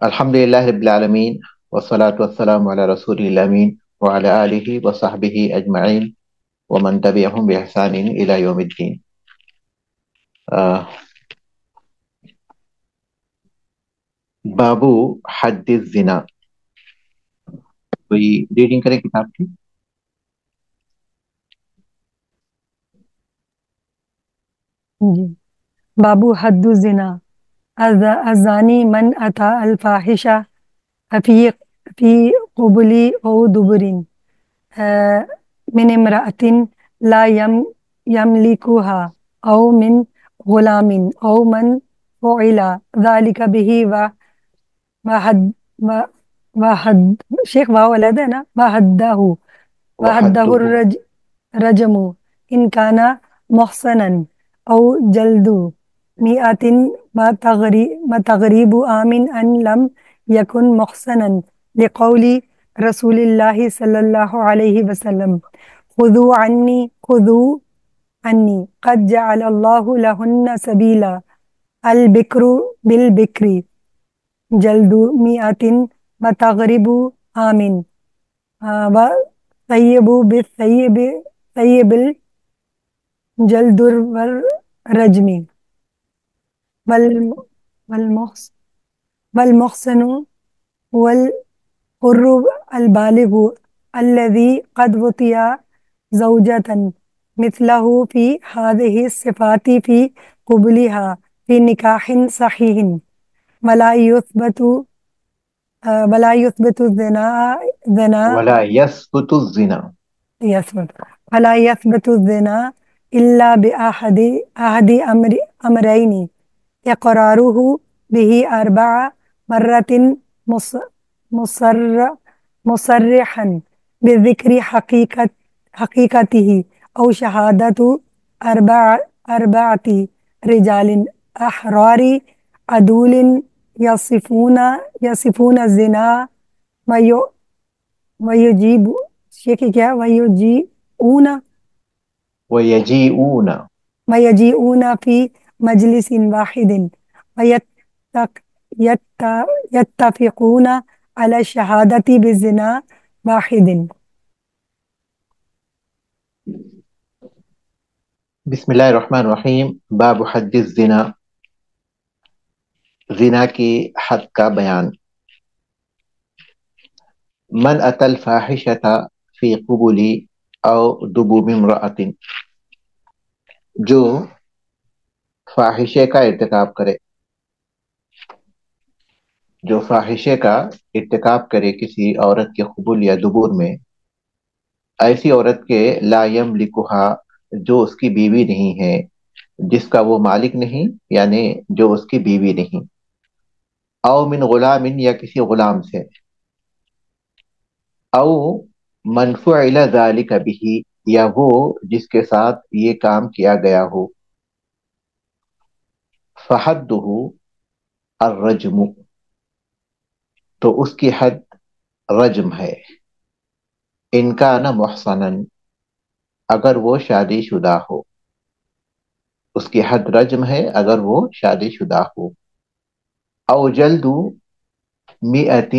الحمدللہ رب العالمین والصلاة والسلام علی رسول الامین وعلی آلہ وصحبہ اجمعین ومن تبعہم بإحسان الی یوم الدین۔ بابو حد الزنا، کوئی ریڈنگ کرے کتاب کی؟ جی، بابو حد الزنا الزانی من اتا الفاحشہ فی قبل او دبر من امرأۃ لا یملکها او من غلام او من فعل ذلك به وحد وحد شیخ واو علیحدہ ہے نا، وحدہ الرجم ان کانا محسنا او جلد مئات متغریب آمن ان لم یکن محسنا لقول رسول اللہ صلی اللہ علیہ وسلم خذوا عنی قد جعل اللہ لہن سبیلا البکر بالبکر جلد مئات متغریب آمن والثیب بالثیب جلد والرجم والمحسن والحر البالغ الذي قد وطئ زوجة مثله في هذه الصفات في قبلها في نكاح صحيح ولا يثبت الزنا ولا يثبت الزنا ولا يثبت الزنا إلا بأحد أمرين إقراره به 4 مرات مصرحا بذكر حقيقته أو شهادة 4 رجال أحرار عدول يصفون الزنا ويجيب شيخ کیا ويجيئون في مجلس واحد ويتفقون على الشهادة بالزنا واحد۔ بسم اللہ الرحمن الرحیم۔ باب حد الزنا، زنا کی حد کا بیان۔ من اتی الفاحشۃ فی قبل او دبوب امرأۃ، جو فاحشے کا ارتکاب کرے، جو فاحشے کا ارتکاب کرے کسی عورت کے قبول یا دبور میں، ایسی عورت کے لا یملکھا، جو اس کی بیوی نہیں ہے، جس کا وہ مالک نہیں، یعنی جو اس کی بیوی نہیں، او من غلام، یا کسی غلام سے، او من فعل ذلک به، یا وہ جس کے ساتھ یہ کام کیا گیا ہو، فحدہ الرجم، تو اس کی حد رجم ہے، ان کان محصنا، اگر وہ شادی شدہ ہو، اس کی حد رجم ہے اگر وہ شادی شدہ ہو، او جلد مئۃ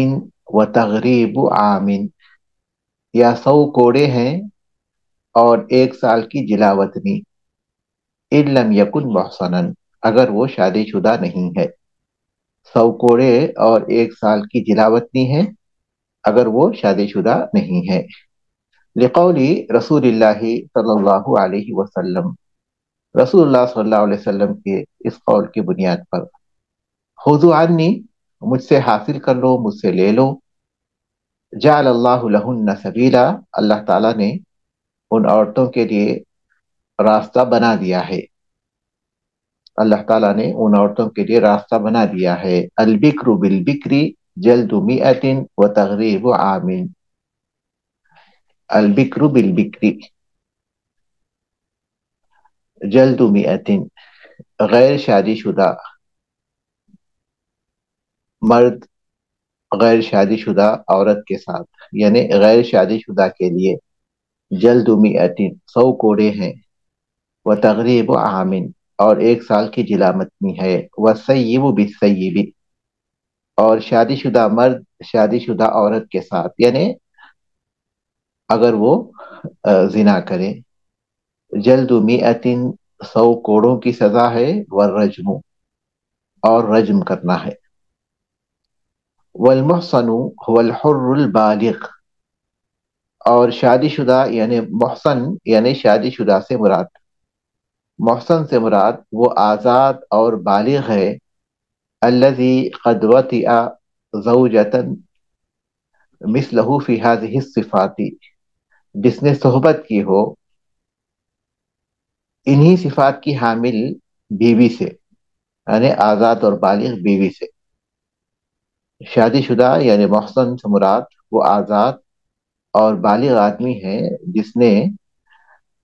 و تغریب عام، یا 100 کوڑے ہیں اور 1 سال کی جلاوطنی، ان لم یکن محصنا، اگر وہ شادی شدہ نہیں ہے، 100 کوڑے اور 1 سال کی جلاوطنی ہے اگر وہ شادی شدہ نہیں ہے، لقول رسول اللہ صلی اللہ علیہ وسلم، رسول اللہ صلی اللہ علیہ وسلم کے اس قول کی بنیاد پر، خذوا عنی، مجھ سے حاصل کر لو، مجھ سے لے لو، جعل اللہ لہن سبیلا، اللہ تعالیٰ نے ان عورتوں کے لیے راستہ بنا دیا ہے، اللہ تعالیٰ نے ان عورتوں کے لیے راستہ بنا دیا ہے، البکر بالبکری جلد مئۃ و تغریب عام، البکر بالبکری جلد مئۃ، غیر شادی شدہ مرد غیر شادی شدہ عورت کے ساتھ، یعنی غیر شادی شدہ کے لیے جلد مئۃ، 100 کوڑے ہیں، و تغریب عام، اور 1 سال کی جلامتنی ہے، والثیب بالثیب، اور شادی شدہ مرد شادی شدہ عورت کے ساتھ، یعنی اگر وہ زنا کرے، جلد میعتن 100 کوڑوں کی سزا ہے، والرجم اور رجم کرنا ہے۔ والمحصن هو الحر البالغ، اور شادی شدہ یعنی محصن یعنی شادی شدہ سے مراد، محصن سے مراد وہ آزاد اور بالغ ہے، الذي قد وطئ زوجة مثلہ فی هذه الصفات، جس نے صحبت کی ہو انہی صفات کی حامل بیوی سے، یعنی آزاد اور بالغ بیوی سے۔ شادی شدہ یعنی محصن سے مراد وہ آزاد اور بالغ آدمی ہے جس نے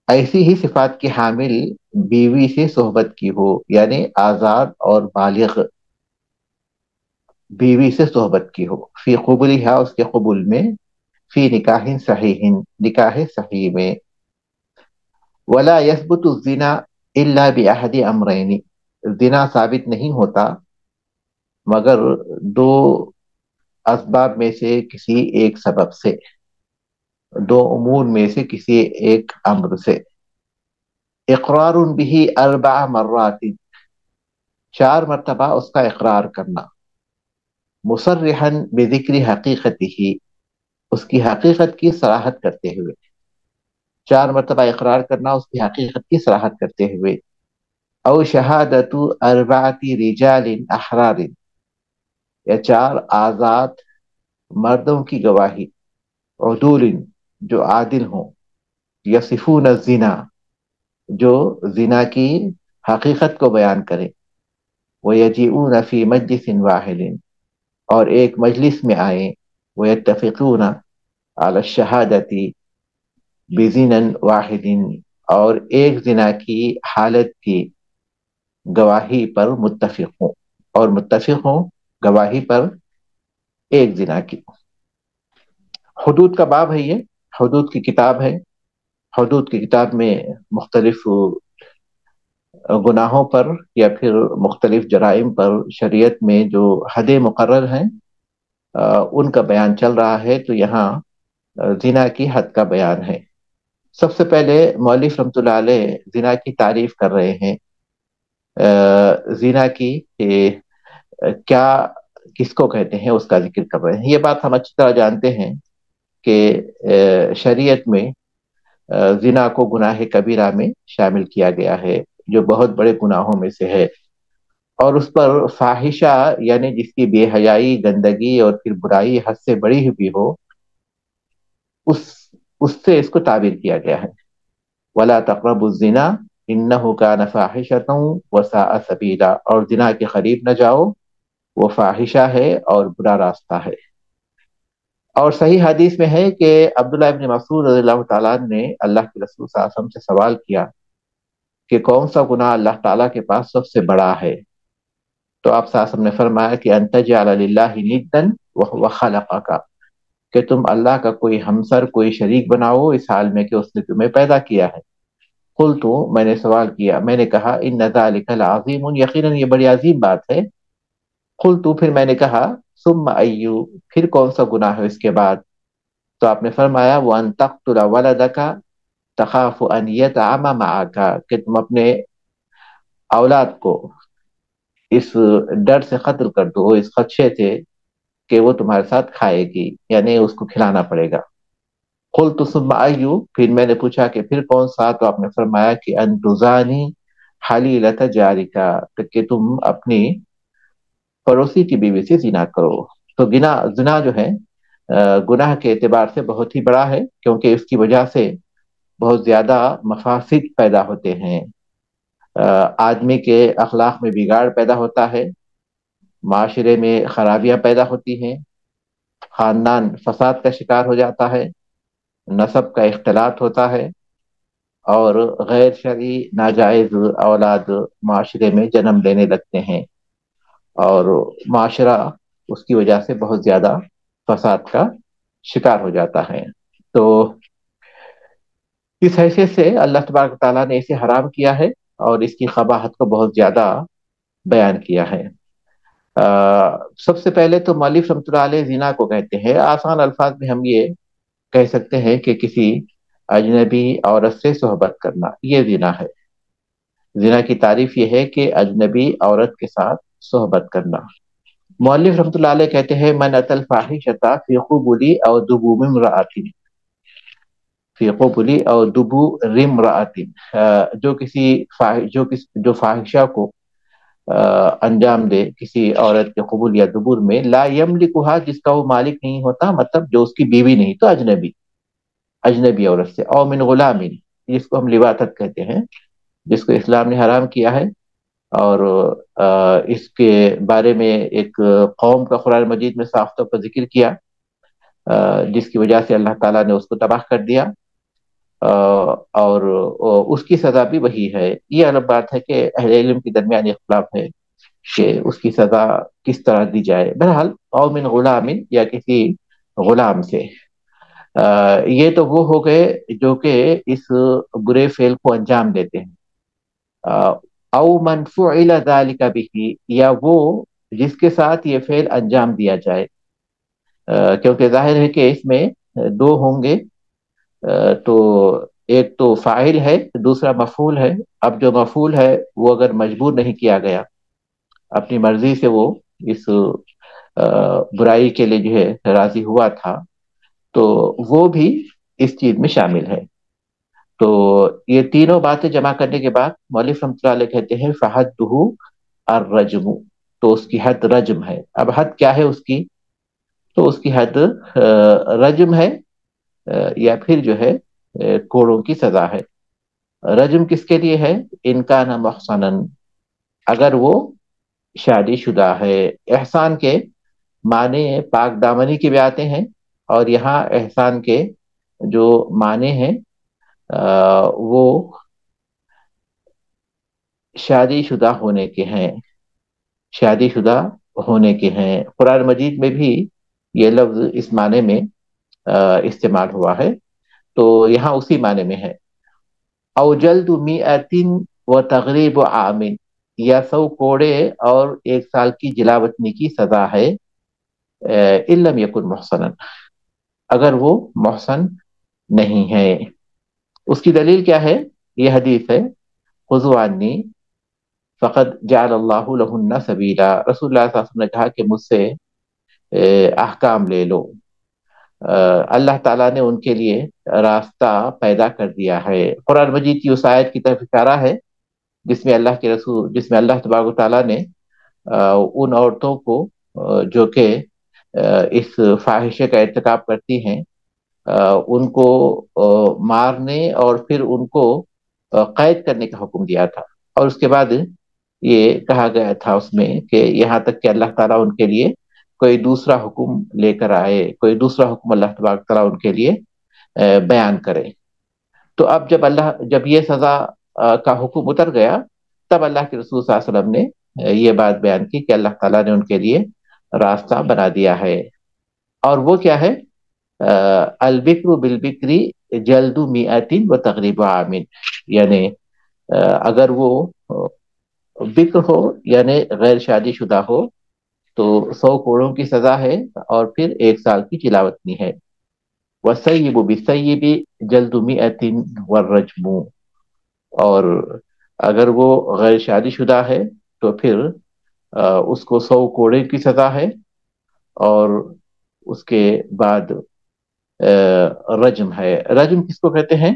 ایسی ہی صفات کی حامل بیوی سے صحبت کی ہو، یعنی آزاد اور بالغ بیوی سے صحبت کی ہو، فی قبولہا اس کے قبول میں، فی نکاح صحیح نکاح صحیح میں۔ ولا یثبت الزنا الا باحد امرین، زنا ثابت نہیں ہوتا مگر دو اسباب میں سے کسی ایک سبب سے، دو امور میں سے کسی ایک امر سے۔ اقرار به 4 مرات، 4 مرتبہ اس کا اقرار کرنا، مصرحا بذکر حقیقته، اس کی حقیقت کی صراحت کرتے ہوئے، 4 مرتبہ اقرار کرنا اس کی حقیقت کی صراحت کرتے ہوئے۔ او شہادت 4 رجال احرار، یا 4 آزاد مردوں کی گواہی، عدول جو عادل ہوں، یصفون الزنا جو زنا کی حقیقت کو بیان کریں، ویجیئون فی مجلس واحد اور ایک مجلس میں آئیں، ویتفقون علی الشہادت بزنا واحد اور ایک زنا کی حالت کی گواہی پر متفق ہوں، اور متفق ہوں گواہی پر ایک زنا کی۔ حدود کا باب ہے یہ، حدود کی کتاب ہے۔ حدود کی کتاب میں مختلف گناہوں پر یا پھر مختلف جرائم پر شریعت میں جو حدیں مقرر ہیں ان کا بیان چل رہا ہے، تو یہاں زنا کی حد کا بیان ہے۔ سب سے پہلے مؤلف رحمۃ اللہ علیہ زنا کی تعریف کر رہے ہیں، زنا کی کیا کس کو کہتے ہیں اس کا ذکر کر رہے ہیں۔ یہ بات ہم اچھی طرح جانتے ہیں کہ شریعت میں زنا کو گناہ کبیرہ میں شامل کیا گیا ہے، جو بہت بڑے گناہوں میں سے ہے، اور اس پر فاحشہ یعنی جس کی بے حیائی، گندگی اور پھر برائی حد سے بڑی بھی ہو، اس سے اس کو تعبیر کیا گیا ہے۔ ولا تقربوا الزنا انہ کان فاحشۃ وساء سبیلا، اور زنا کے قریب نہ جاؤ، وہ فاحشہ ہے اور برا راستہ ہے۔ اور صحیح حدیث میں ہے کہ عبداللہ ابن مسعود رضی اللہ تعالیٰ عنہ نے اللہ کے رسول صلی اللہ علیہ وسلم سے سوال کیا کہ کون سا گناہ اللہ تعالیٰ کے پاس سب سے بڑا ہے؟ تو آپ صلی اللہ علیہ وسلم نے فرمایا کہ ان تجعل للہ ندا وهو خلقک، کہ تم اللہ کا کوئی ہمسر، کوئی شریک بناؤ اس حال میں کہ اس نے تمہیں پیدا کیا ہے۔ قلت، میں نے سوال کیا، میں نے کہا ان ذلک لعظیم، یقیناً یہ بڑی عظیم بات ہے۔ قلت، پھر میں نے کہا ثم ایو، پھر کون سا گناہ ہے اس کے بعد؟ تو آپ نے فرمایا وان تقتل ولدک تخاف ان یطعم معک، کہ تم اپنے اولاد کو اس ڈر سے قتل کر دو، اس خدشے سے کہ وہ تمہارے ساتھ کھائے گی، یعنی اس کو کھلانا پڑے گا۔ قلت ثم ایو، پھر میں نے پوچھا کہ پھر کون سا؟ تو آپ نے فرمایا کہ ان تزانی حلیلۃ جارک، کہ تم اپنی پڑوسی کی بیوی سے زنا کرو۔ تو زنا جو ہے گناہ کے اعتبار سے بہت ہی بڑا ہے، کیونکہ اس کی وجہ سے بہت زیادہ مفاسد پیدا ہوتے ہیں، آدمی کے اخلاق میں بگاڑ پیدا ہوتا ہے، معاشرے میں خرابیاں پیدا ہوتی ہیں، خاندان فساد کا شکار ہو جاتا ہے، نسب کا اختلاط ہوتا ہے، اور غیر شرعی ناجائز اولاد معاشرے میں جنم لینے لگتے ہیں، اور معاشرہ اس کی وجہ سے بہت زیادہ فساد کا شکار ہو جاتا ہے۔ تو اس حیثیت سے اللہ تبارک تعالیٰ نے اسے حرام کیا ہے اور اس کی قباحت کو بہت زیادہ بیان کیا ہے۔ سب سے پہلے تو مؤلف رحمۃ اللہ علیہ زنا کو کہتے ہیں، آسان الفاظ میں ہم یہ کہہ سکتے ہیں کہ کسی اجنبی عورت سے صحبت کرنا یہ زنا ہے۔ زنا کی تعریف یہ ہے کہ اجنبی عورت کے ساتھ صحبت کرنا۔ مؤلف رحمۃ اللہ علیہ کہتے ہیں من اتى الفاحشۃ فی قبل او دبور امرأۃ، فی قبل او دبور امرأۃ، جو فاحشہ کو انجام دے کسی عورت کے قبول یا دبور میں، لا یملکھا، جس کا وہ مالک نہیں ہوتا، مطلب جو اس کی بیوی نہیں تو اجنبی عورت سے، او من غلام، جس کو ہم لواطت کہتے ہیں، جس کو اسلام نے حرام کیا ہے، اور اس کے بارے میں ایک قوم کا قرآن مجید میں صاف طور پر ذکر کیا، جس کی وجہ سے اللہ تعالیٰ نے اس کو تباہ کر دیا، اور اس کی سزا بھی وہی ہے۔ یہ الگ بات ہے کہ اہل علم کے درمیان اختلاف ہے کہ اس کی سزا کس طرح دی جائے۔ بہرحال او من غلام، یا کسی غلام سے، یہ تو وہ ہو گئے جو کہ اس برے فعل کو انجام دیتے ہیں۔ او من فعل ذلك به، یا وہ جس کے ساتھ یہ فعل انجام دیا جائے، کیونکہ ظاہر ہے کہ اس میں دو ہوں گے، تو ایک تو فاعل ہے، دوسرا مفعول ہے۔ اب جو مفعول ہے وہ اگر مجبور نہیں کیا گیا، اپنی مرضی سے وہ اس برائی کے لیے جو ہے راضی ہوا تھا، تو وہ بھی اس چیز میں شامل ہے۔ تو یہ تینوں باتیں جمع کرنے کے بعد مؤلف رحمۃ اللہ علیہ کہتے ہیں فحدہ الرجم، تو اس کی حد رجم ہے۔ اب حد کیا ہے اس کی؟ تو اس کی حد رجم ہے، یا پھر جو ہے کوڑوں کی سزا ہے۔ رجم کس کے لیے ہے؟ ان کان محصنا، اگر وہ شادی شدہ ہے۔ احسان کے معنی پاک دامنی کے بھی آتے ہیں، اور یہاں احسان کے جو معنی ہیں وہ شادی شدہ ہونے کے ہیں، شادی شدہ ہونے کے ہیں۔ قرآن مجید میں بھی یہ لفظ اس معنی میں استعمال ہوا ہے، تو یہاں اسی معنی میں ہے۔ او جلد مئۃ و تغریب عام، یا 100 کوڑے اور 1 سال کی جلاوطنی کی سزا ہے، ان لم یکن محصنا، اگر وہ محسن نہیں ہے۔ اس کی دلیل کیا ہے؟ یہ حدیث ہے خذوا عنی فقد جعل اللہ لہن سبیلا، رسول اللہ صلی اللہ علیہ وسلم نے کہا کہ مجھ سے احکام لے لو، اللہ تعالیٰ نے ان کے لیے راستہ پیدا کر دیا ہے۔ قرآن مجید کی اس آیت کی طرف اشارہ ہے جس میں اللہ تبارک و تعالیٰ نے ان عورتوں کو جو کہ اس فاحشے کا ارتکاب کرتی ہیں، ان کو مارنے اور پھر ان کو قید کرنے کا حکم دیا تھا، اور اس کے بعد یہ کہا گیا تھا اس میں کہ یہاں تک کہ اللہ تعالیٰ ان کے لیے کوئی دوسرا حکم لے کر آئے، کوئی دوسرا حکم اللہ تبارک تعالیٰ ان کے لیے بیان کرے۔ تو اب جب یہ سزا کا حکم اتر گیا، تب اللہ کے رسول صلی اللہ علیہ وسلم نے یہ بات بیان کی کہ اللہ تعالیٰ نے ان کے لیے راستہ بنا دیا ہے، اور وہ کیا ہے؟ البکر بالبکری جلد مئۃ و تغریب عام، یعنی اگر وہ بکر ہو یعنی غیر شادی شدہ ہو تو 100 کوڑوں کی سزا ہے، اور پھر 1 سال کی جلاوطنی ہے۔ وَالسَّيِّبُ بِالسَّيِّبِ جلد مئۃ والرجم، اور اگر وہ غیر شادی شدہ ہے تو پھر اس کو 100 کوڑے کی سزا ہے، اور اس کے بعد رجم ہے۔ رجم کس کو کہتے ہیں؟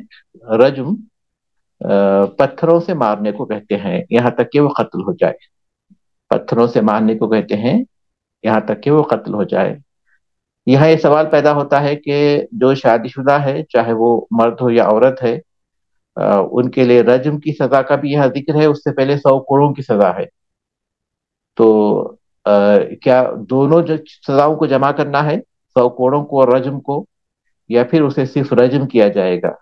رجم پتھروں سے مارنے کو کہتے ہیں یہاں تک کہ وہ قتل ہو جائے، پتھروں سے مارنے کو کہتے ہیں یہاں تک کہ وہ قتل ہو جائے۔ یہاں یہ سوال پیدا ہوتا ہے کہ جو شادی شدہ ہے، چاہے وہ مرد ہو یا عورت ہے، ان کے لیے رجم کی سزا کا بھی یہاں ذکر ہے، اس سے پہلے 100 کوڑوں کی سزا ہے، تو کیا دونوں جو سزاؤں کو جمع کرنا ہے، 100 کوڑوں کو اور رجم کو، یا پھر اسے صرف رجم کیا جائے گا؟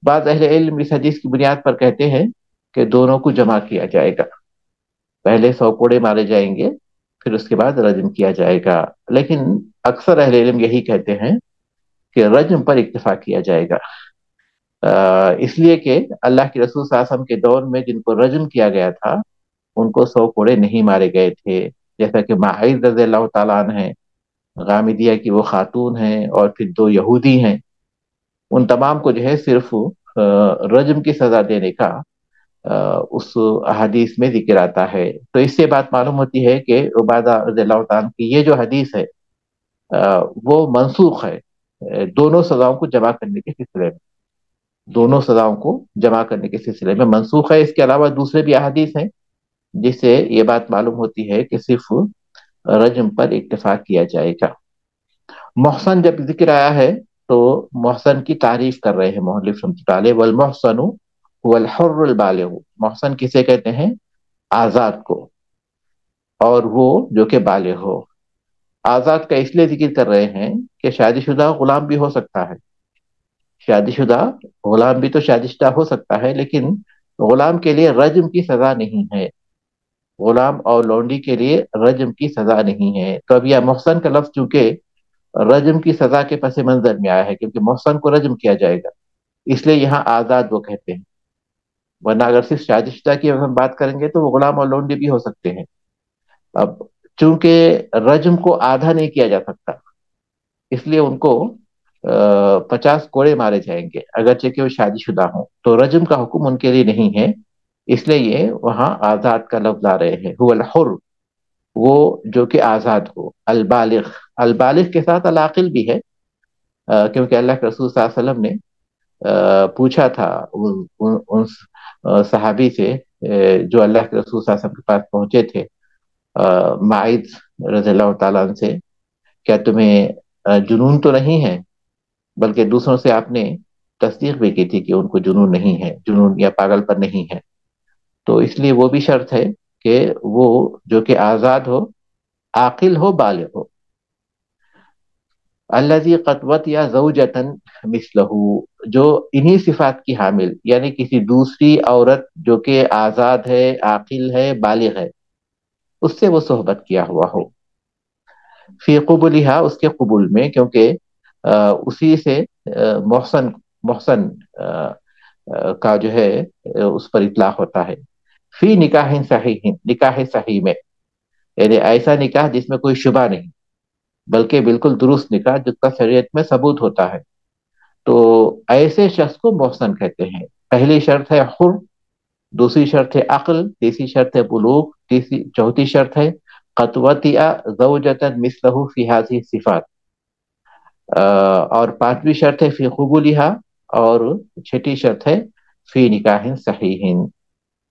بعض اہل علم اس حدیث کی بنیاد پر کہتے ہیں کہ دونوں کو جمع کیا جائے گا، پہلے 100 کوڑے مارے جائیں گے، پھر اس کے بعد رجم کیا جائے گا، لیکن اکثر اہل علم یہی کہتے ہیں کہ رجم پر اکتفا کیا جائے گا، اس لیے کہ اللہ کے رسول صلی اللہ علیہ وسلم کے دور میں جن کو رجم کیا گیا تھا ان کو 100 کوڑے نہیں مارے گئے تھے، جیسا کہ معاذ رضی اللہ تعالیٰ عنہ ہیں، غامدیہ کی وہ خاتون ہیں، اور پھر دو یہودی ہیں، ان تمام کو جو ہے صرف رجم کی سزا دینے کا اس حدیث میں ذکر آتا ہے۔ تو اس سے بات معلوم ہوتی ہے کہ عبادہ رضی اللہ تعالیٰ کی یہ جو حدیث ہے وہ منسوخ ہے، دونوں سزاؤں کو جمع کرنے کے سلسلے میں، دونوں سزاؤں کو جمع کرنے کے سلسلے میں منسوخ ہے۔ اس کے علاوہ دوسرے بھی احادیث ہیں جس سے یہ بات معلوم ہوتی ہے کہ صرف رجم پر اتفاق کیا جائے گا۔ محسن جب ذکر آیا ہے تو محسن کی تعریف کر رہے ہیں مؤلف رحمۃ اللہ علیہ، والمحسن هو الحر البالغ، محسن کسے کہتے ہیں؟ آزاد کو، اور وہ جو کہ بالغ ہو۔ آزاد کا اس لیے ذکر کر رہے ہیں کہ شادی شدہ غلام بھی ہو سکتا ہے، شادی شدہ غلام بھی تو شادی شدہ ہو سکتا ہے، لیکن غلام کے لیے رجم کی سزا نہیں ہے، غلام اور لونڈی کے لیے رجم کی سزا نہیں ہے۔ تو اب یہ محسن کا لفظ چونکہ رجم کی سزا کے پس منظر میں آیا ہے، کیونکہ محسن کو رجم کیا جائے گا، اس لیے یہاں آزاد وہ کہتے ہیں، ورنہ اگر صرف شادی شدہ کی ہم بات کریں گے تو وہ غلام اور لونڈی بھی ہو سکتے ہیں۔ اب چونکہ رجم کو آدھا نہیں کیا جا سکتا، اس لیے ان کو 50 کوڑے مارے جائیں گے اگرچہ کہ وہ شادی شدہ ہوں، تو رجم کا حکم ان کے لیے نہیں ہے، اس لیے یہ وہاں آزاد کا لفظ لا رہے ہیں۔ هو الحر، وہ جو کہ آزاد ہو، البالغ، البالغ کے ساتھ العاقل بھی ہے، کیونکہ اللہ کے رسول صلی اللہ علیہ وسلم نے پوچھا تھا ان صحابی سے جو اللہ کے رسول صلی اللہ علیہ وسلم کے پاس پہنچے تھے، معاذ رضی اللہ تعالیٰ عنہ سے، کیا تمہیں جنون تو نہیں ہے؟ بلکہ دوسروں سے آپ نے تصدیق بھی کی تھی کہ ان کو جنون نہیں ہے، جنون یا پاگل پر نہیں ہے، تو اس لیے وہ بھی شرط ہے کہ وہ جو کہ آزاد ہو، عاقل ہو، بالغ ہو۔ الذی قطوت یا زوجتن مثلہ، جو انہی صفات کی حامل، یعنی کسی دوسری عورت جو کہ آزاد ہے، عاقل ہے، بالغ ہے، اس سے وہ صحبت کیا ہوا ہو، فی قبولہا، اس کے قبول میں، کیونکہ اسی سے محسن، محسن کا جو ہے اس پر اطلاق ہوتا ہے، فی نکاح صحیح، نکاح صحیح میں، یعنی ایسا نکاح جس میں کوئی شبہ نہیں، بلکہ بالکل درست نکاح جس کا شریعت میں ثبوت ہوتا ہے، تو ایسے شخص کو محسن کہتے ہیں۔ پہلی شرط ہے حر، دوسری شرط ہے عقل، تیسری شرط ہے بلوغ، چوتھی شرط ہے قطوتیا زوجتن مثلہ فی ہذہ الصفات، اور پانچویں شرط ہے فی قبولہا، اور چھٹی شرط ہے فی نکاح صحیح۔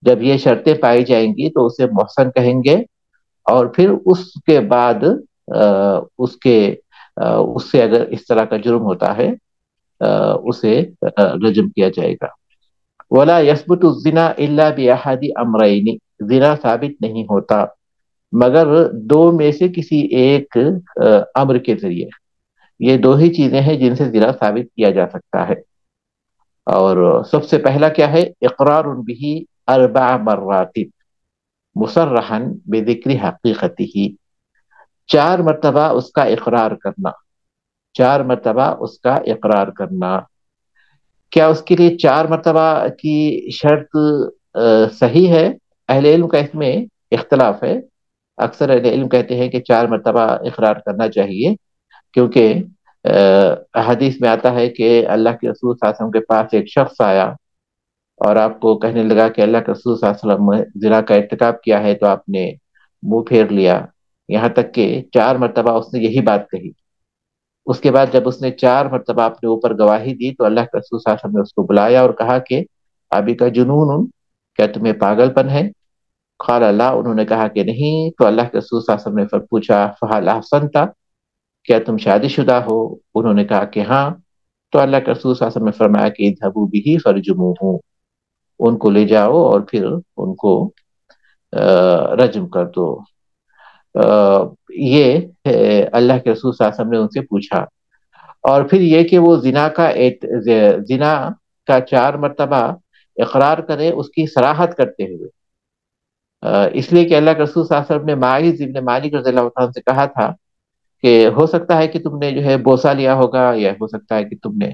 جب یہ شرطیں پائی جائیں گی تو اسے محسن کہیں گے، اور پھر اس کے بعد اس سے اگر اس طرح کا جرم ہوتا ہے اسے رجم کیا جائے گا۔ ولا يثبت الزنا الا باحد امرین، زنا ثابت نہیں ہوتا مگر دو میں سے کسی ایک امر کے ذریعے، یہ دو ہی چیزیں ہیں جن سے زنا ثابت کیا جا سکتا ہے، اور سب سے پہلا کیا ہے؟ اقرار به 4 مرات مصرحا بذکر حقیقته، 4 مرتبہ اس کا اقرار کرنا، 4 مرتبہ اس کا اقرار کرنا۔ کیا اس کے لیے 4 مرتبہ کی شرط صحیح ہے؟ اہل علم کا اس میں اختلاف ہے، اکثر اہل علم کہتے ہیں کہ 4 مرتبہ اقرار کرنا چاہیے، کیونکہ حدیث میں آتا ہے کہ اللہ کے رسول صلی اللہ علیہ وسلم کے پاس ایک شخص آیا اور آپ کو کہنے لگا کہ اللہ کے رسول صلی اللہ علیہ وسلم نے زنا کا ارتکاب کیا ہے، تو آپ نے منہ پھیر لیا، یہاں تک کہ 4 مرتبہ اس نے یہی بات کہی۔ اس کے بعد جب اس نے 4 مرتبہ اپنے اوپر گواہی دی تو اللہ کے رسول صلی اللہ علیہ وسلم نے اس کو بلایا اور کہا کہ ابھی کا جنون، کیا تمہیں پاگل پن ہے؟ قال اللہ، انہوں نے کہا کہ نہیں، تو اللہ کے رسول صلی اللہ علیہ وسلم نے پھر پوچھا فہل احسنت، کیا تم شادی شدہ ہو؟ انہوں نے کہا کہ ہاں، تو اللہ کے رسول صلی اللہ علیہ وسلم نے فرمایا کہ اذهبوا به فرجموه، ان کو لے جاؤ اور پھر ان کو رجم کر دو۔ یہ اللہ کے رسول صلی اللہ علیہ وسلم نے ان سے پوچھا، اور پھر یہ کہ وہ زنا کا 4 مرتبہ اقرار کرے اس کی صراحت کرتے ہوئے، اس لیے کہ اللہ کے رسول صلی اللہ علیہ وسلم نے معاذ ابن مالک رضی اللہ عنہ سے کہا تھا کہ ہو سکتا ہے کہ تم نے جو ہے بوسہ لیا ہوگا، یا ہو سکتا ہے کہ تم نے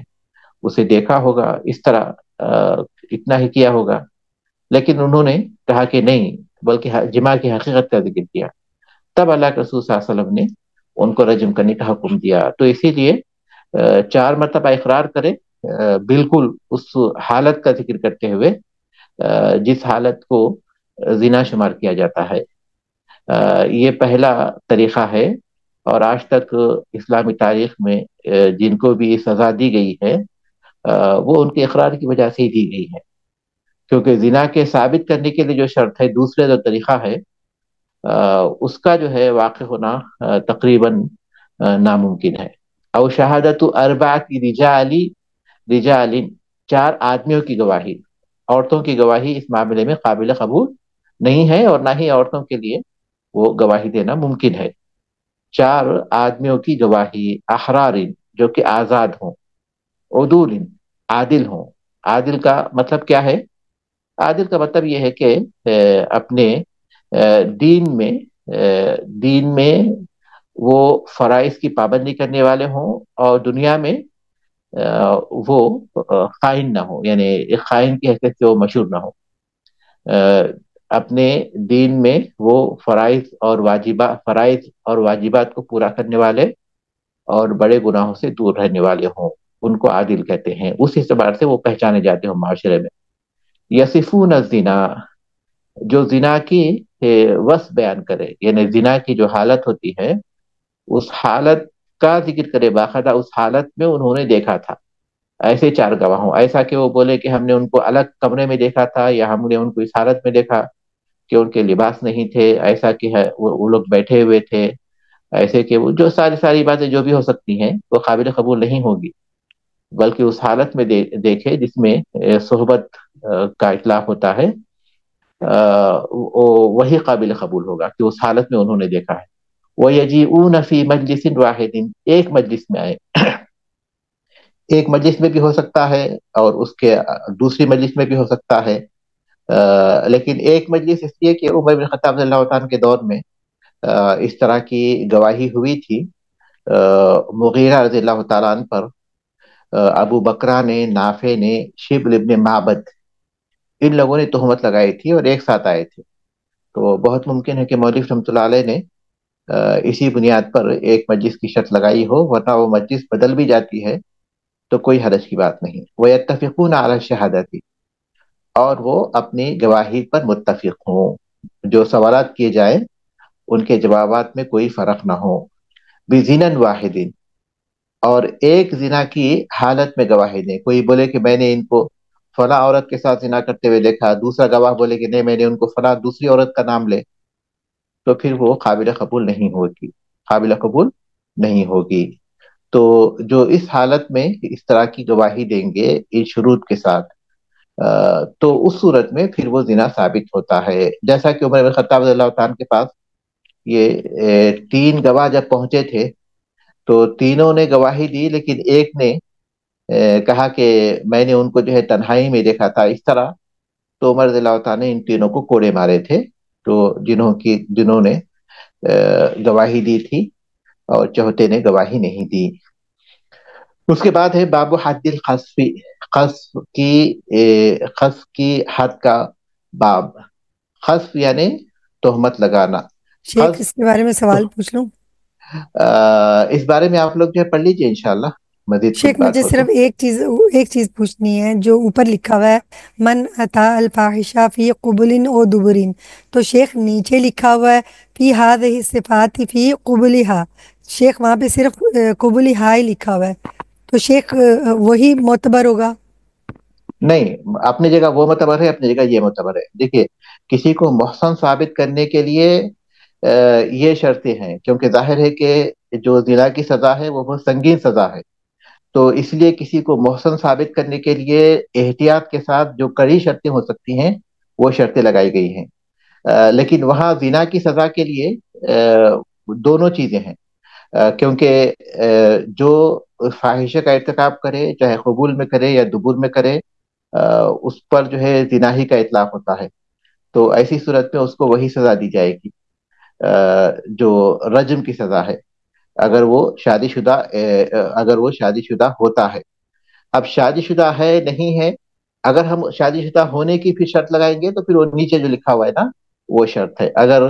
اسے دیکھا ہوگا، اس طرح اتنا ہی کیا ہوگا، لیکن انہوں نے کہا کہ نہیں، بلکہ جماع کی حقیقت کا ذکر کیا۔ تب اللہ کے رسول صلی اللہ علیہ وسلم نے ان کو رجم کرنے کا حکم دیا. تو اسی لیے 4 مرتبہ اقرار کرے، بالکل اس حالت کا ذکر کرتے ہوئے جس حالت کو زنا شمار کیا جاتا ہے. یہ پہلا طریقہ ہے، اور آج تک اسلامی تاریخ میں جن کو بھی سزا دی گئی ہے وہ ان کے اقرار کی وجہ سے ہی دی گئی ہے، کیونکہ زنا کے ثابت کرنے کے لیے جو شرط ہے، دوسرے جو طریقہ ہے اس کا جو ہے واقع ہونا تقریباً ناممکن ہے. او شہادت اربعۃ رجال، 4 آدمیوں کی گواہی. عورتوں کی گواہی اس معاملے میں قابل قبول نہیں ہے، اور نہ ہی عورتوں کے لیے وہ گواہی دینا ممکن ہے. 4 آدمیوں کی گواہی، احرار، جو کہ آزاد ہوں، عدول، عادل ہوں. عادل کا مطلب کیا ہے؟ عادل کا مطلب یہ ہے کہ اپنے دین میں دین میں وہ فرائض کی پابندی کرنے والے ہوں، اور دنیا میں وہ خائن نہ ہو، یعنی ایک خائن کی حیثیت سے وہ مشہور نہ ہو. اپنے دین میں وہ فرائض اور واجبات کو پورا کرنے والے اور بڑے گناہوں سے دور رہنے والے ہوں، ان کو عادل کہتے ہیں. اس اعتبار سے وہ پہچانے جاتے ہوں معاشرے میں. یصفون الزنا، جو زنا کی وصف بیان کرے، یعنی زنا کی جو حالت ہوتی ہے اس حالت کا ذکر کرے باقاعدہ، اس حالت میں انہوں نے دیکھا تھا. ایسے 4 گواہ ہوں، ایسا کہ وہ بولے کہ ہم نے ان کو الگ کمرے میں دیکھا تھا، یا ہم نے ان کو اس حالت میں دیکھا کہ ان کے لباس نہیں تھے، ایسا کہ وہ لوگ بیٹھے ہوئے تھے، ایسے کہ وہ جو ساری باتیں جو بھی ہو سکتی ہیں وہ قابل قبول نہیں ہوگی. بلکہ اس حالت میں دیکھے جس میں صحبت کا اطلاق ہوتا ہے، وہی قابل قبول ہوگا کہ اس حالت میں انہوں نے دیکھا ہے. وَيَجِئُونَ فِي مَجْلِسٍ وَاحِدٍ، ایک مجلس میں آئے. ایک مجلس میں بھی ہو سکتا ہے اور اس کے دوسری مجلس میں بھی ہو سکتا ہے، لیکن ایک مجلس اس لیے کہ عمر بن خطاب رضی اللہ عنہ کے دور میں اس طرح کی گواہی ہوئی تھی. مغیرہ رضی اللہ تعالیٰ عنہ پر ابو بکرہ نے، نافع نے، شبل ابن معبد، ان لوگوں نے تہمت لگائی تھی اور ایک ساتھ آئے تھے. تو بہت ممکن ہے کہ مولوی رحمۃ اللہ علیہ نے اسی بنیاد پر ایک مجلس کی شرط لگائی ہو، ورنہ وہ مجلس بدل بھی جاتی ہے تو کوئی حرج کی بات نہیں. وَيَتَّفِقُونَ عَلَى الشَّهَادَةِ، اور وہ اپنی گواہی پر متفق ہوں، جو سوالات کیے جائیں ان کے جوابات میں کوئی فرق نہ ہو. بِزِنًا وَاحِدٍ، اور ایک زنا کی حالت میں گواہی دیں. کوئی بولے کہ میں نے ان کو فلاں عورت کے ساتھ زنا کرتے ہوئے دیکھا، دوسرا گواہ بولے کہ نہیں میں نے ان کو فلاں دوسری عورت کا نام لے، تو پھر وہ قابل قبول نہیں ہوگی، قابل قبول نہیں ہوگی. تو جو اس حالت میں اس طرح کی گواہی دیں گے ان شروط کے ساتھ، تو اس صورت میں پھر وہ زنا ثابت ہوتا ہے. جیسا کہ عمر بن خطاب رضی اللہ تعالیٰ کے پاس یہ 3 گواہ جب پہنچے تھے تو تینوں نے گواہی دی، لیکن ایک نے کہا کہ میں نے ان کو جو ہے تنہائی میں دیکھا تھا اس طرح. تو عمر رضی اللہ تعالیٰ نے ان تینوں کو کوڑے مارے تھے، تو جنہوں نے گواہی دی تھی، اور چوتھے نے گواہی نہیں دی. اس کے بعد ہے باب حد القذف، قذف کی حد کا باب. قذف یعنی تہمت لگانا. شیخ اس کے بارے میں سوال پوچھ لوں؟ اس بارے میں آپ لوگ جو ہے پڑھ لیجیے انشاءاللہ، مزید کچھ شیخ بات مجھے ہو تو. صرف ایک چیز پوچھنی ہے. جو اوپر لکھا ہوا ہے من اتا الفاحشہ فی قبل او دبرین، تو شیخ نیچے لکھا ہوا ہے فی ہذہ الصفات فی قبلہا. شیخ وہاں پہ صرف قبلہا ہی لکھا ہوا ہے، تو شیخ وہی معتبر ہوگا؟ نہیں، اپنی جگہ وہ معتبر ہے، اپنی جگہ یہ معتبر ہے. دیکھیے، کسی کو محسن ثابت کرنے کے لیے یہ شرطیں ہیں، کیونکہ ظاہر ہے کہ جو زنا کی سزا ہے وہ بہت سنگین سزا ہے. تو اس لیے کسی کو محسن ثابت کرنے کے لیے احتیاط کے ساتھ جو کڑی شرطیں ہو سکتی ہیں وہ شرطیں لگائی گئی ہیں. لیکن وہاں زنا کی سزا کے لیے دونوں چیزیں ہیں، کیونکہ جو فاحشہ کا ارتکاب کرے، چاہے قبول میں کرے یا دبر میں کرے، اس پر جو ہے زنا ہی کا اطلاق ہوتا ہے. تو ایسی صورت میں اس کو وہی سزا دی جائے گی جو رجم کی سزا ہے، اگر وہ شادی شدہ ہوتا ہے. اب شادی شدہ ہے نہیں ہے، اگر ہم شادی شدہ ہونے کی پھر شرط لگائیں گے تو پھر وہ نیچے جو لکھا ہوا ہے نا وہ شرط ہے. اگر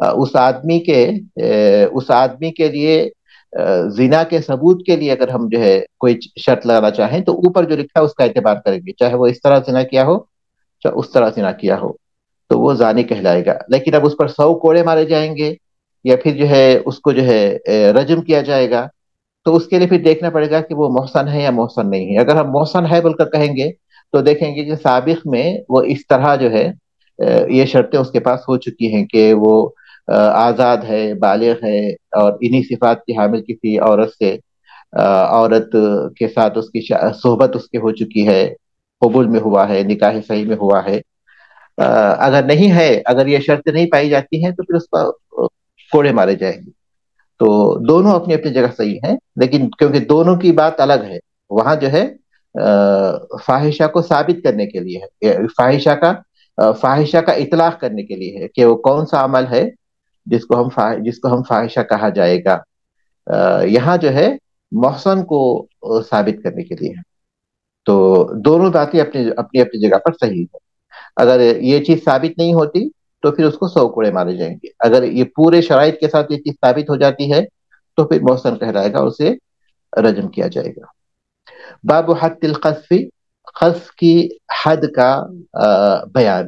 اس آدمی کے لیے زنا کے ثبوت کے لیے اگر ہم جو ہے کوئی شرط لگانا چاہیں تو اوپر جو لکھا ہے اس کا اعتبار کریں گے، چاہے وہ اس طرح زنا کیا ہو چاہے اس طرح زنا کیا ہو، تو وہ زانی کہلائے گا. لیکن اب اس پر 100 کوڑے مارے جائیں گے یا پھر جو ہے اس کو جو ہے رجم کیا جائے گا، تو اس کے لیے پھر دیکھنا پڑے گا کہ وہ محسن ہے یا محسن نہیں ہے. اگر ہم محسن ہے بول کر کہیں گے تو دیکھیں گے کہ سابق میں وہ اس طرح جو ہے یہ شرطیں اس کے پاس ہو چکی ہیں کہ وہ آزاد ہے، بالغ ہے، اور انہی صفات کی حامل کسی عورت سے عورت کے ساتھ اس کی صحبت اس کے ہو چکی ہے، قبول میں ہوا ہے، نکاح صحیح میں ہوا ہے. اگر نہیں ہے، اگر یہ شرط نہیں پائی جاتی ہیں تو پھر اس پر کوڑے مارے جائیں گے. تو دونوں اپنی اپنی جگہ صحیح ہیں، لیکن کیونکہ دونوں کی بات الگ ہے، وہاں جو ہے فاحشہ کو ثابت کرنے کے لیے ہے، فاحشہ کا اطلاق کرنے کے لیے ہے کہ وہ کون سا عمل ہے جس کو ہم فاحشہ کہا جائے گا. یہاں جو ہے محسن کو ثابت کرنے کے لیے ہے. تو دونوں باتیں اپنی اپنی اپنی جگہ پر صحیح ہے. اگر یہ چیز ثابت نہیں ہوتی تو پھر اس کو 100 کوڑے مارے جائیں گے. اگر یہ پورے شرائط کے ساتھ یہ چیز ثابت ہو جاتی ہے تو پھر محسن کہلائے گا، اسے رجم کیا جائے گا. باب حد القذف، قذف کی حد کا بیان.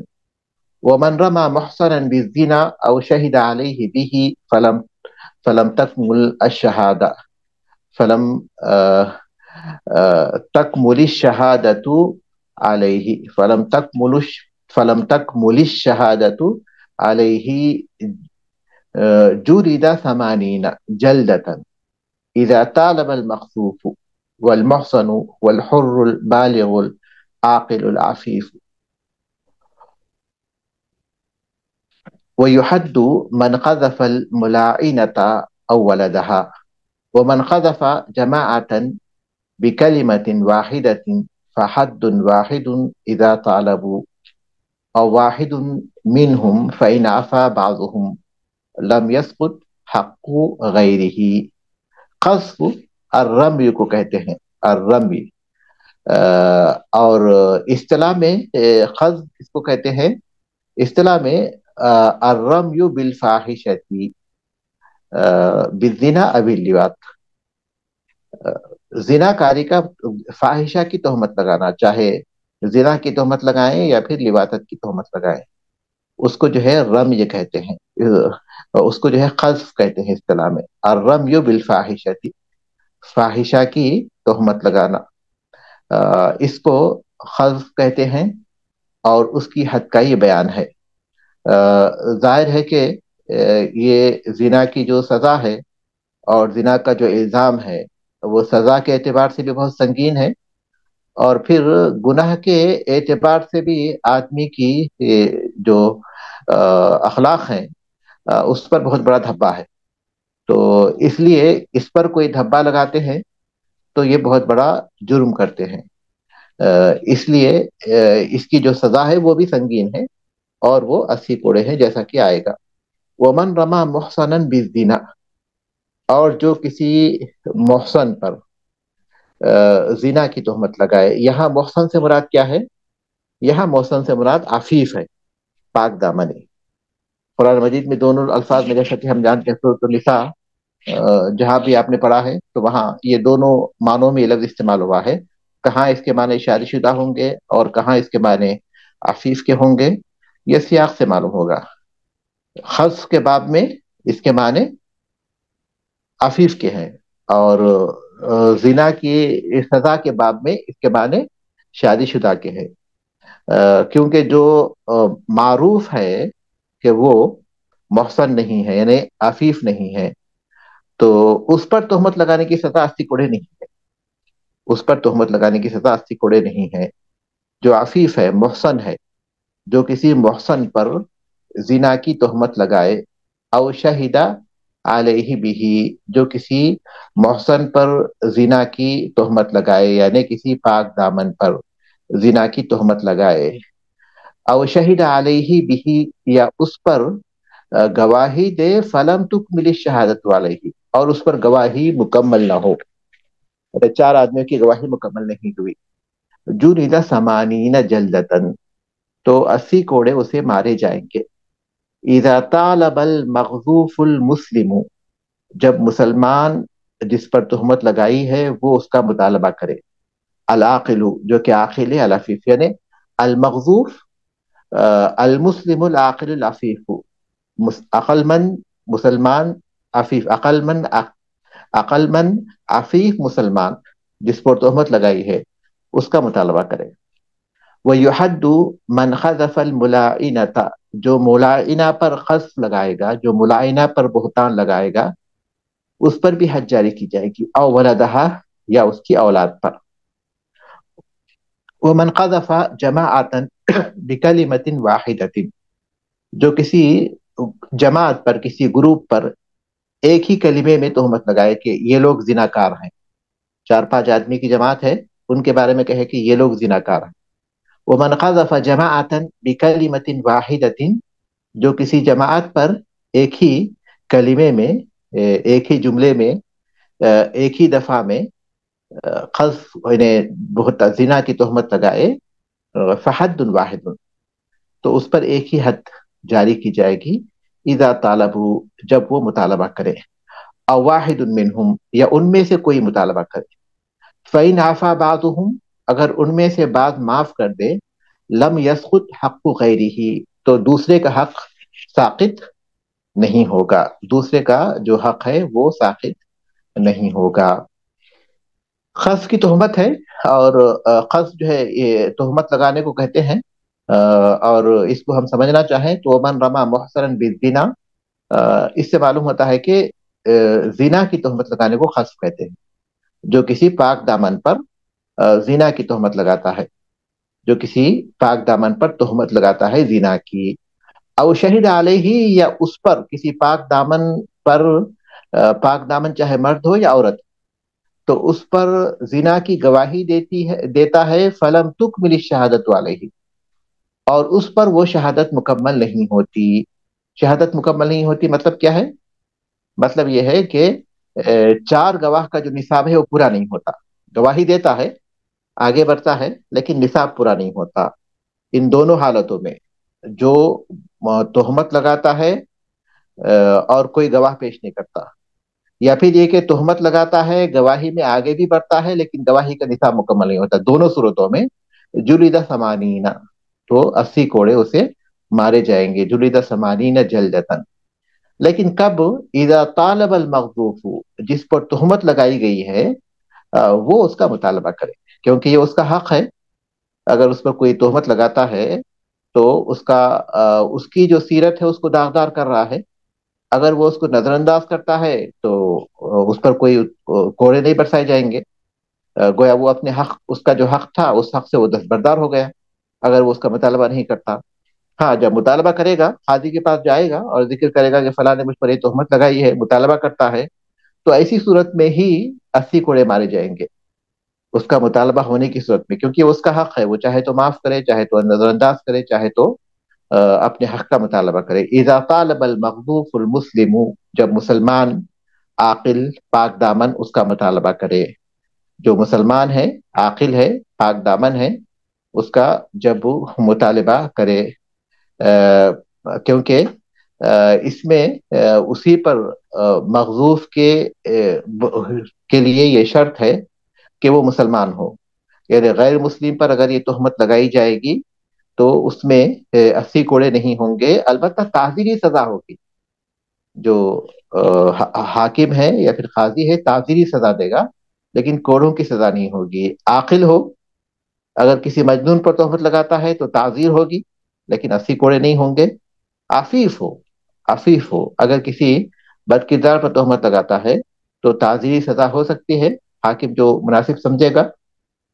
ومن رمى محصنا بالزنا او شهد عليه به فلم تكمل الشهاده فلم تكمل الشهاده عليه فلم تكمل الشهاده عليه جلد 80 جلدة إذا طالب المخفوف والمحصن والحر البالغ العاقل العفيف. ويحد من قذف الملاعنة أو ولدها، ومن قذف جماعة بكلمة واحدة فحد واحد إذا طالبوا، أو واحد منهم فإن عفا بعضهم لم يسقط حق غیرہ. قذف الرمی کو کہتے ہیں، الرمی. اور اصطلاح میں قذف کس کو کہتے ہیں؟ اصطلاح میں الرمی بالفاحشۃ بالزنا او اللواط، زنا کاری کا فاحشہ کی تہمت لگانا، چاہے زنا کی تہمت لگائیں یا پھر لواطت کی تہمت لگائیں، اس کو جو ہے رمی کہتے ہیں، اس کو جو ہے قذف کہتے ہیں اصطلاح میں. الرمی بالفاحشۃ، فاحشہ کی تہمت لگانا، اس کو قذف کہتے ہیں. اور اس کی حد کا یہ بیان ہے. ظاہر ہے کہ یہ زنا کی جو سزا ہے اور زنا کا جو الزام ہے وہ سزا کے اعتبار سے بھی بہت سنگین ہے، اور پھر گناہ کے اعتبار سے بھی آدمی کی جو اخلاق ہیں اس پر بہت بڑا دھبا ہے. تو اس لیے اس پر کوئی دھبا لگاتے ہیں تو یہ بہت بڑا جرم کرتے ہیں. اس لیے اس کی جو سزا ہے وہ بھی سنگین ہے، اور وہ 80 کوڑے ہیں جیسا کہ آئے گا. ومن رما محسنا بالزنا، اور جو کسی محسن پر زنا کی تہمت لگائے. یہاں محسن سے مراد کیا ہے؟ یہاں محسن سے مراد عفیف ہے، پاک دامن. قرآن مجید میں دونوں الفاظ میں جیسا کہ ہم جانتے ہیں سورۃ النساء جہاں بھی آپ نے پڑھا ہے تو وہاں یہ دونوں معنوں میں یہ لفظ استعمال ہوا ہے. کہاں اس کے معنی شادی شدہ ہوں گے اور کہاں اس کے معنی عفیف کے ہوں گے، یہ سیاق سے معلوم ہوگا. خذف کے باب میں اس کے معنی عفیف کے ہیں، اور زنا کی سزا کے باب میں اس کے معنی شادی شدہ کے ہیں. کیونکہ جو معروف ہے کہ وہ محسن نہیں ہے، یعنی عفیف نہیں ہے، تو اس پر تہمت لگانے کی سزا 80 کوڑے نہیں ہے. اس پر تہمت لگانے کی سزا 80 کوڑے نہیں ہے. جو عفیف ہے، محسن ہے، جو کسی محسن پر زنا کی تہمت لگائے، او شہیدہ علیہ بھی، جو کسی محسن پر زنا کی تہمت لگائے یعنی کسی پاک دامن پر زنا کی تہمت لگائے، او شہید علیہ بھی، یا اس پر گواہی دے، فلم تکمل الشہادۃ علیہ، اور اس پر گواہی مکمل نہ ہو، 4 آدمیوں کی گواہی مکمل نہیں ہوئی. جلد 80 جلدتن، تو 80 کوڑے اسے مارے جائیں گے. اذا طالب المغذوف المسلم، جب مسلمان جس پر تہمت لگائی ہے وہ اس کا مطالبہ کرے، العاقل جو کہ عاقل ہے، العفیف یعنی المغذوف المسلم العاقل العفیف، عقل مند مسلمان عفیف، عقل مند عفیف مسلمان جس پر تہمت لگائی ہے اس کا مطالبہ کرے۔ وَيُحَدُّ مَنْ خَذَفَ الْمُلَاعِنَةَ، جو ملاعنہ پر قذف لگائے گا، جو ملاعنہ پر بہتان لگائے گا اس پر بھی حد جاری کی جائے گی، او ولدہا یا اس کی اولاد پر۔ وَمَنْ قَذَفَ جَمَاعَةً بِكَلِمَةٍ وَاحِدَةٍ، جو کسی جماعت پر، کسی گروپ پر ایک ہی کلمے میں تہمت لگائے کہ یہ لوگ زناکار ہیں، 4-5 آدمی کی جماعت ہے، ان کے بارے میں کہے کہ یہ لوگ زناکار ہیں۔ وَمَنْ قَذَفَ جَمَاعَةً بِكَلِمَةٍ وَاحِدَةٍ، جو کسی جماعت پر ایک ہی کلمے میں، ایک ہی جملے میں، ایک ہی دفعہ میں قذف انہیں بہت زنا کی تہمت لگائے، فحد واحد، تو اس پر ایک ہی حد جاری کی جائے گی، اذا طالبوا، جب وہ مطالبہ کرے، او واحد منہم، یا ان میں سے کوئی مطالبہ کرے، فإن عفا بعضهم، اگر ان میں سے بعض معاف کر دے، لم یسقط حق غیرہ، تو دوسرے کا حق ساقط نہیں ہوگا، دوسرے کا جو حق ہے وہ ساقط نہیں ہوگا۔ قذف کی تہمت ہے، اور قذف جو ہے یہ تہمت لگانے کو کہتے ہیں، اور اس کو ہم سمجھنا چاہیں تو من رما محصرا بالزنا، اس سے معلوم ہوتا ہے کہ زنا کی تہمت لگانے کو قذف کہتے ہیں، جو کسی پاک دامن پر زنا کی تہمت لگاتا ہے، جو کسی پاک دامن پر تہمت لگاتا ہے زنا کی، او شہید علیہ، یا اس پر کسی پاک دامن پر، پاک دامن چاہے مرد ہو یا عورت، تو اس پر زنا کی گواہی دیتا ہے، فلم تکمل الشہادت علیہ، اور اس پر وہ شہادت مکمل نہیں ہوتی۔ شہادت مکمل نہیں ہوتی مطلب کیا ہے؟ مطلب یہ ہے کہ 4 گواہ کا جو نصاب ہے وہ پورا نہیں ہوتا، گواہی دیتا ہے، آگے بڑھتا ہے، لیکن نصاب پورا نہیں ہوتا۔ ان دونوں حالتوں میں، جو تہمت لگاتا ہے اور کوئی گواہ پیش نہیں کرتا، یا پھر یہ کہ تہمت لگاتا ہے، گواہی میں آگے بھی بڑھتا ہے لیکن گواہی کا نصاب مکمل نہیں ہوتا، دونوں صورتوں میں جلد ثمانین، تو 80 کوڑے اسے مارے جائیں گے، جلد ثمانین جلدتن۔ لیکن کب؟ اذا طالب المغذوف، جس پر تہمت لگائی گئی ہے وہ اس کا مطالبہ کرے، کیونکہ یہ اس کا حق ہے، اگر اس پر کوئی تہمت لگاتا ہے تو اس کی جو سیرت ہے اس کو داغدار کر رہا ہے، اگر وہ اس کو نظر انداز کرتا ہے تو اس پر کوئی کوڑے نہیں برسائے جائیں گے، گویا وہ اپنے حق، اس کا جو حق تھا اس حق سے وہ دستبردار ہو گیا اگر وہ اس کا مطالبہ نہیں کرتا۔ ہاں، جب مطالبہ کرے گا، قاضی کے پاس جائے گا اور ذکر کرے گا کہ فلاں نے مجھ پر یہ تہمت لگائی ہے، مطالبہ کرتا ہے، تو ایسی صورت میں ہی 80 کوڑے مارے جائیں گے، اس کا مطالبہ ہونے کی صورت میں، کیونکہ وہ اس کا حق ہے، وہ چاہے تو معاف کرے، چاہے تو نظر انداز کرے، چاہے تو اپنے حق کا مطالبہ کرے۔ اذا طالب المغذوف المسلم، جب مسلمان عاقل پاک دامن اس کا مطالبہ کرے، جو مسلمان ہے، عاقل ہے، پاک دامن ہے، اس کا جب وہ مطالبہ کرے، کیونکہ اس میں اسی پر مغذوف کے لیے یہ شرط ہے کہ وہ مسلمان ہو، یعنی غیر مسلم پر اگر یہ تہمت لگائی جائے گی تو اس میں 80 کوڑے نہیں ہوں گے، البتہ تعزیری سزا ہوگی، جو حاکم ہے یا پھر قاضی ہے تعزیری سزا دے گا، لیکن کوڑوں کی سزا نہیں ہوگی۔ عاقل ہو، اگر کسی مجنون پر تہمت لگاتا ہے تو تعزیر ہوگی لیکن 80 کوڑے نہیں ہوں گے۔ عفیف ہو، اگر کسی بد کردار پر تہمت لگاتا ہے تو تعزیری سزا ہو سکتی ہے، حاکم جو مناسب سمجھے گا،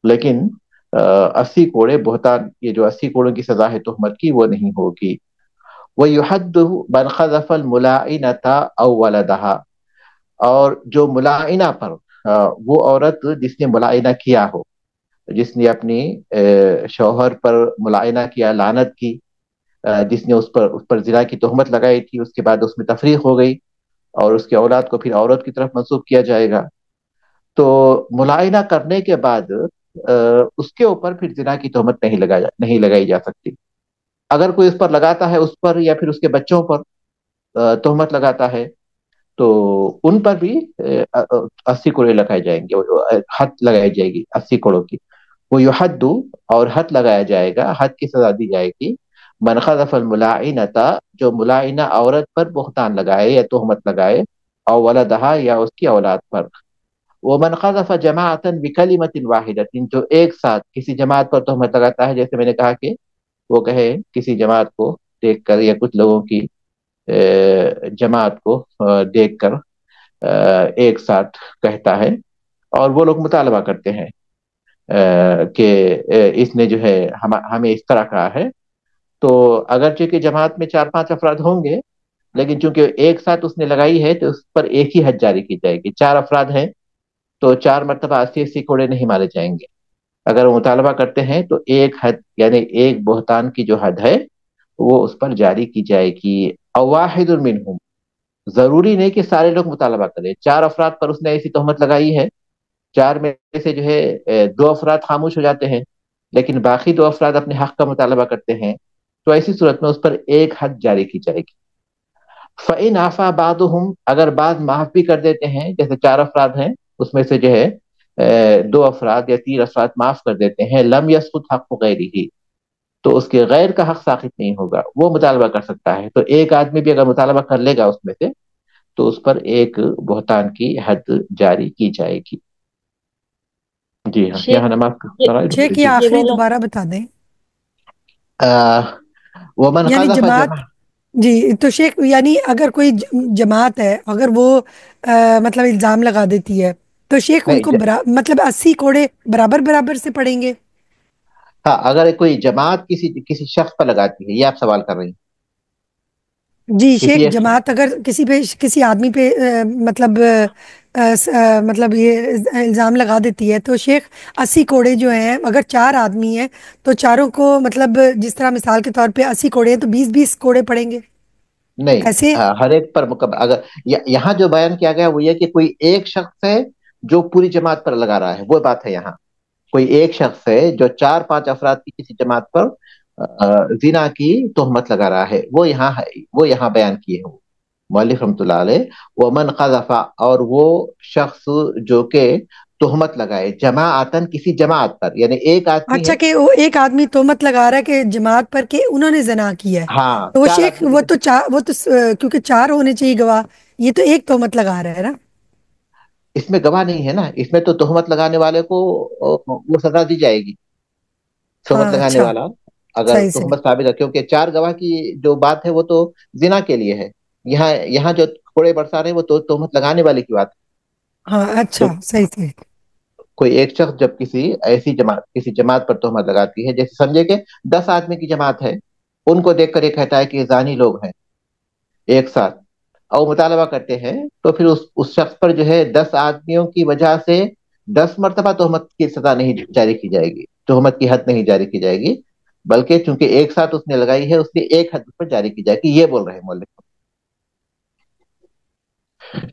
لیکن 80 کوڑے بہتان، یہ جو 80 کوڑوں کی سزا ہے تہمت کی، وہ نہیں ہوگی۔ وَيُحَدُّ مَنْ خَذَفَ الْمُلَاعِنَةَ أَوْ وَلَدَهَا، اور جو ملاعنہ پر، وہ عورت جس نے ملاعنہ کیا ہو، جس نے اپنی شوہر پر ملاعنہ کیا، لعنت کی، جس نے اس پر زنا کی تہمت لگائی تھی، اس کے بعد اس میں تفریق ہو گئی اور اس کی اولاد کو پھر عورت کی طرف منسوب کیا جائے گا، تو ملاعنہ کرنے کے بعد اس کے اوپر پھر زنا کی تہمت نہیں لگائی جا سکتی، اگر کوئی اس پر لگاتا ہے، اس پر یا پھر اس کے بچوں پر تہمت لگاتا ہے، تو ان پر بھی 80 کوڑے لگائے جائیں گے، حد لگائی جائے گی 80 کوڑوں کی. وہ یحد، اور حد لگایا جائے گا، حد کی سزا دی جائے گی. من خذف الملاعنتا، جو ملاعنہ عورت پر بہتان لگائے یا تہمت لگائے، او ولدہا، یا اس کی اولاد پر. ومن قذف جماعتا بکلمۃ واحدۃ، جو ایک ساتھ کسی جماعت پر تہمت لگاتا ہے، جیسے میں نے کہا کہ وہ کہے کسی جماعت کو دیکھ کر یا کچھ لوگوں کی جماعت کو دیکھ کر ایک ساتھ کہتا ہے، اور وہ لوگ مطالبہ کرتے ہیں کہ اس نے جو ہے ہمیں اس طرح کہا ہے. تو اگرچہ کہ جماعت میں 4-5 افراد ہوں گے، لیکن چونکہ ایک ساتھ اس نے لگائی ہے تو اس پر ایک ہی حد جاری کی جائے گی. 4 افراد ہیں تو 4 مرتبہ 80 کوڑے نہیں مارے جائیں گے. اگر وہ مطالبہ کرتے ہیں تو ایک حد، یعنی ایک بہتان کی جو حد ہے وہ اس پر جاری کی جائے گی. او واحد منہم، ضروری نہیں کہ سارے لوگ مطالبہ کریں. 4 افراد پر اس نے ایسی تہمت لگائی ہے، 4 میں سے جو ہے 2 افراد خاموش ہو جاتے ہیں، لیکن باقی 2 افراد اپنے حق کا مطالبہ کرتے ہیں، تو ایسی صورت میں اس پر ایک حد جاری کی جائے گی. فَإِنْ عَفَا بَعْضُهُمْ، اگر بعض معاف بھی کر دیتے ہیں، جیسے 4 افراد ہیں اس میں سے جو ہے 2 افراد یا 3 افراد معاف کر دیتے ہیں، لم يسقط حق غیرہ، تو اس کے غیر کا حق ساقط نہیں ہوگا، وہ مطالبہ کر سکتا ہے. تو ایک آدمی بھی اگر مطالبہ کر لے گا اس میں سے، تو اس پر ایک بہتان کی حد جاری کی جائے گی. جی ہاں، شیخ یہاں نماز کا شیخ یہ جی. آخری دوبارہ بتا دیں. ومن یعنی قذف جماعت، جمع، جی تو شیخ یعنی اگر کوئی جماعت ہے، اگر وہ مطلب الزام لگا دیتی ہے، تو شیخ ان کو نہیں، مطلب 80 کوڑے برابر برابر سے پڑیں گے؟ ہاں اگر کوئی جماعت کسی شخص پر لگاتی ہے، یہ آپ سوال کر رہی ہیں. جی کسی شیخ، ایک جماعت اگر کسی آدمی پہ مطلب یہ الزام لگا دیتی ہے، تو شیخ 80 کوڑے جو ہیں، اگر 4 آدمی ہیں تو چاروں کو مطلب جس طرح مثال کے طور پہ 80 کوڑے ہیں تو 20-20 کوڑے پڑیں گے نہیں، ایسے؟ ہر ایک پر اگر یہاں جو بیان کیا گیا وہ یہ کہ کوئی ایک شخص ہے جو پوری جماعت پر لگا رہا ہے، وہ بات ہے. یہاں کوئی ایک شخص ہے جو 4-5 افراد کی کسی جماعت پر زنا کی تہمت لگا رہا ہے، وہ یہاں بیان کیے ہیں مؤلف رحمۃ اللہ علیہ. ومن قذف، اور وہ شخص جو کہ تہمت لگائے جماعتن کسی جماعت پر، یعنی ایک آدمی اچھا، ہے. کہ وہ ایک آدمی تہمت لگا رہا ہے کہ جماعت پر کہ انہوں نے زنا کیا ہے، ہاں، تو وہ چار شیخ آدمی وہ تو کیونکہ 4 ہونے چاہیے گواہ، یہ تو ایک تہمت لگا رہا ہے نا. اس میں گواہ نہیں ہے نا، اس میں تو تہمت لگانے والے کو وہ سزا دی جائے گی. تہمت ہاں لگانے اچھا، والا اگر صحیح صحیح، تہمت ثابت ہے، کیونکہ 4 گواہ کی جو بات ہے وہ تو زنا کے لیے ہے. یہاں جو کوڑے برسا رہے ہیں وہ تو تہمت لگانے والے کی بات ہے. ہاں اچھا، تو صحیح صحیح. کوئی ایک شخص جب کسی جماعت پر تہمت لگاتی ہے، جیسے سمجھے کہ 10 آدمی کی جماعت ہے، ان کو دیکھ کر یہ کہتا ہے کہ یہ زانی لوگ ہیں ایک ساتھ، اور مطالبہ کرتے ہیں، تو پھر اس شخص پر جو ہے 10 آدمیوں کی وجہ سے 10 مرتبہ تہمت کی سزا نہیں جاری کی جائے گی، تہمت کی حد نہیں جاری کی جائے گی، بلکہ چونکہ ایک ساتھ اس نے لگائی ہے اس کی ایک حد پر جاری کی جائے گی. یہ بول رہے ہیں مولوی.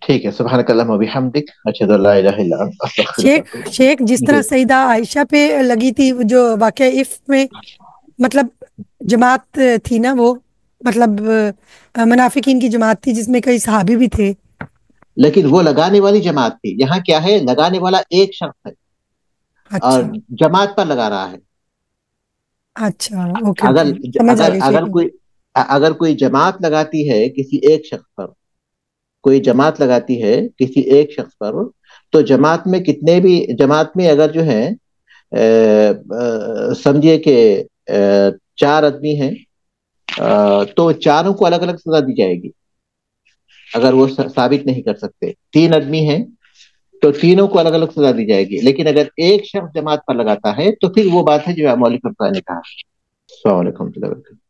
ٹھیک ہے، سبحانک اللہم و بحمدک، اشہد ان لا الہ الا انت، استغفرک و اتوب شیخ جس الیک. طرح جی. سیدہ عائشہ پہ لگی تھی جو واقعہ عف میں، مطلب جماعت تھی نا وہ، مطلب منافقین کی جماعت تھی جس میں کئی صحابی بھی تھے. لیکن وہ لگانے والی جماعت تھی، یہاں کیا ہے، لگانے والا ایک شخص ہے اور اچھا جماعت پر لگا رہا ہے. اچھا، اوکے اگر اوکے، سمجھ آ اگر گئی اگر شیخ. کوئی اگر کوئی جماعت لگاتی ہے کسی ایک شخص پر، کوئی جماعت لگاتی ہے کسی ایک شخص پر، تو جماعت میں اگر جو ہے سمجھیے کہ 4 آدمی ہیں، تو چاروں کو الگ الگ سزا دی جائے گی اگر وہ ثابت نہیں کر سکتے. 3 آدمی ہیں تو تینوں کو الگ الگ سزا دی جائے گی، لیکن اگر ایک شخص جماعت پر لگاتا ہے تو پھر وہ بات ہے جو مولوی صاحب نے کہا. السلام علیکم و رحمۃ اللہ وبرکاتہ.